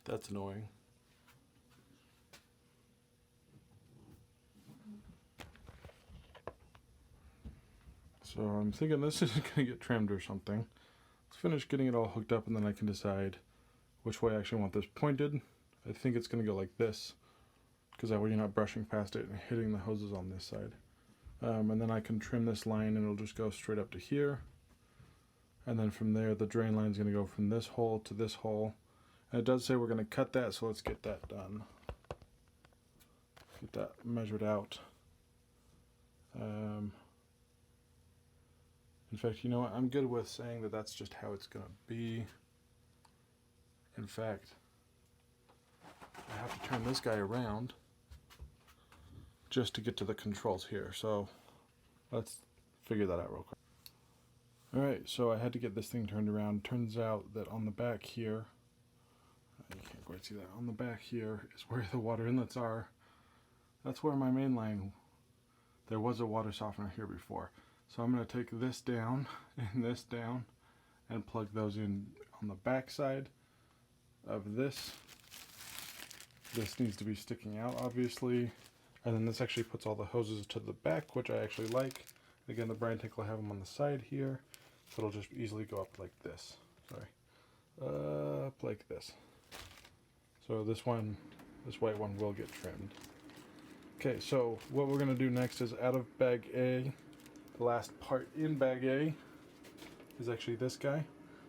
That's annoying. So I'm thinking this is going to get trimmed or something. Let's finish getting it all hooked up and then I can decide which way I actually want this pointed. I think it's going to go like this, because that way you're not brushing past it and hitting the hoses on this side. And then I can trim this line and it'll just go straight up to here. And then from there the drain line is going to go from this hole to this hole. And it does say we're going to cut that, so let's get that done. Get that measured out. In fact, you know what? I'm good with saying that that's just how it's going to be. In fact, I have to turn this guy around just to get to the controls here. So let's figure that out real quick. Alright, so I had to get this thing turned around. Turns out that on the back here, you can't quite see that, on the back here is where the water inlets are. That's where my main line, there was a water softener here before. So I'm going to take this down and this down and plug those in on the back side of this. This needs to be sticking out, obviously. And then this actually puts all the hoses to the back, which I actually like. Again, the brine tank will have them on the side here, so it'll just easily go up like this. Sorry. Up like this. So this one, this white one will get trimmed. Okay, so what we're going to do next is out of bag A, the last part in bag A is actually this guy.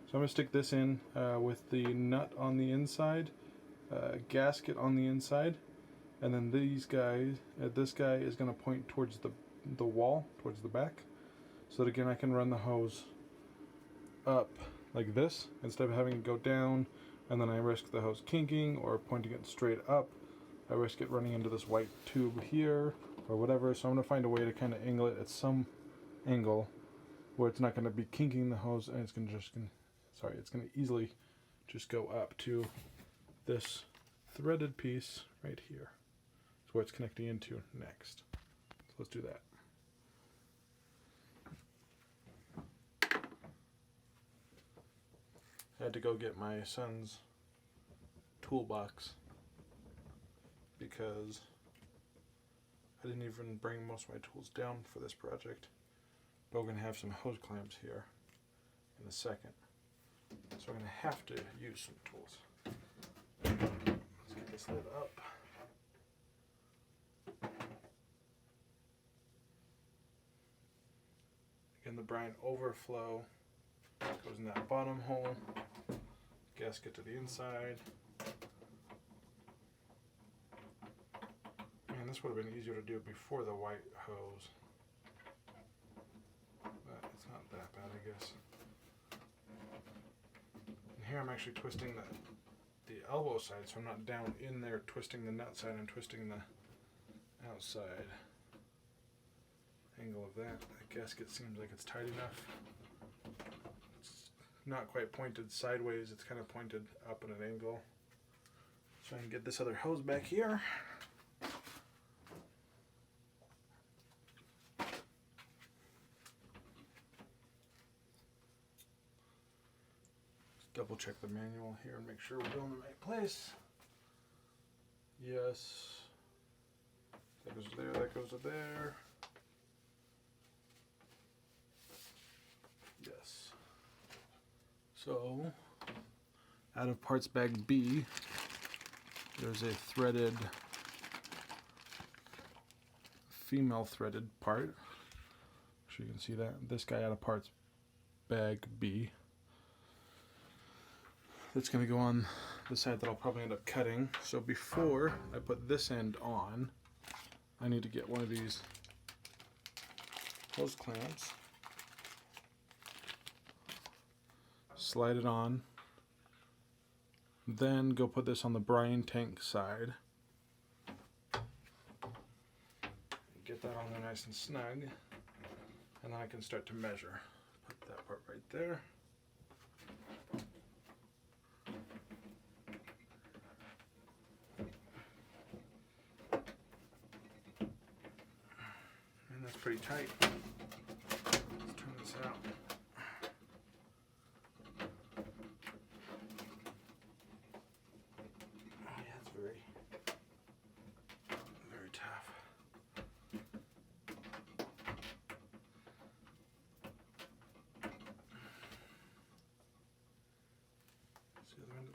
So I'm going to stick this in with the nut on the inside, gasket on the inside, and then these guys, this guy is going to point towards the wall, towards the back, so that again I can run the hose up like this instead of having it go down and then I risk the hose kinking or pointing it straight up. I risk it running into this white tube here or whatever, so I'm going to find a way to kind of angle it at some angle where it's not going to be kinking the hose, and it's going to it's going to easily just go up to this threaded piece right here. That's where it's connecting into next. So let's do that. I had to go get my son's toolbox because I didn't even bring most of my tools down for this project. But we're going to have some hose clamps here in a second. So I'm going to have to use some tools. Let's get this lid up. Again, the brine overflow goes in that bottom hole. Gasket to the inside. Man, this would have been easier to do before the white hose. But it's not that bad, I guess. And here I'm actually twisting the elbow side, so I'm not down in there twisting the nut side, I'm twisting the outside angle of that. The gasket seems like it's tight enough. It's not quite pointed sideways, it's kind of pointed up at an angle. So I can get this other hose back here. Double check the manual here and make sure we're going in the right place. Yes. That goes to there, that goes to there. Yes. So, out of parts bag B, there's a threaded, female threaded part. So you can see that. This guy out of parts bag B. That's going to go on the side that I'll probably end up cutting. So before I put this end on, I need to get one of these hose clamps, slide it on, then go put this on the brine tank side. Get that on there nice and snug, and then I can start to measure. Put that part right there. That's pretty tight. Let's turn this out.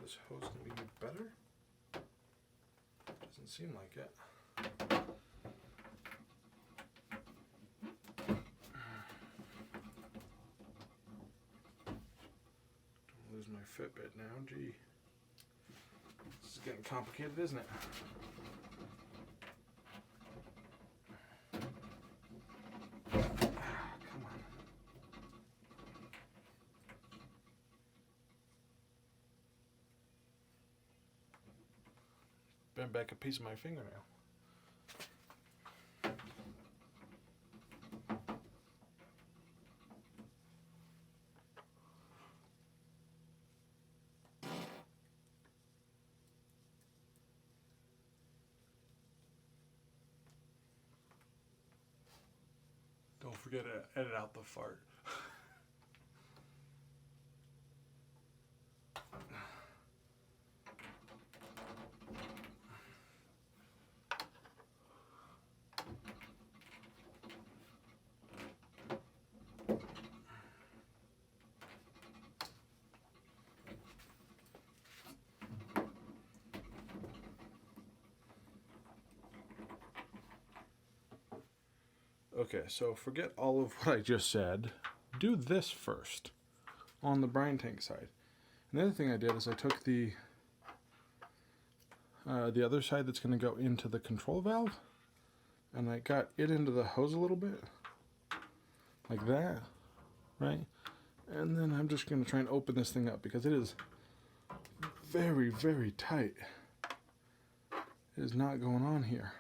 this hose can be better? Doesn't seem like it. Don't lose my Fitbit now, gee. This is getting complicated, isn't it? Come on. Bent back a piece of my fingernail. Don't forget to edit out the fart. Okay, so forget all of what I just said. Do this first on the brine tank side. And the other thing I did is I took the other side that's going to go into the control valve, and I got it into the hose a little bit, like that, right? And then I'm just going to try and open this thing up because it is very, very tight. It is not going on here.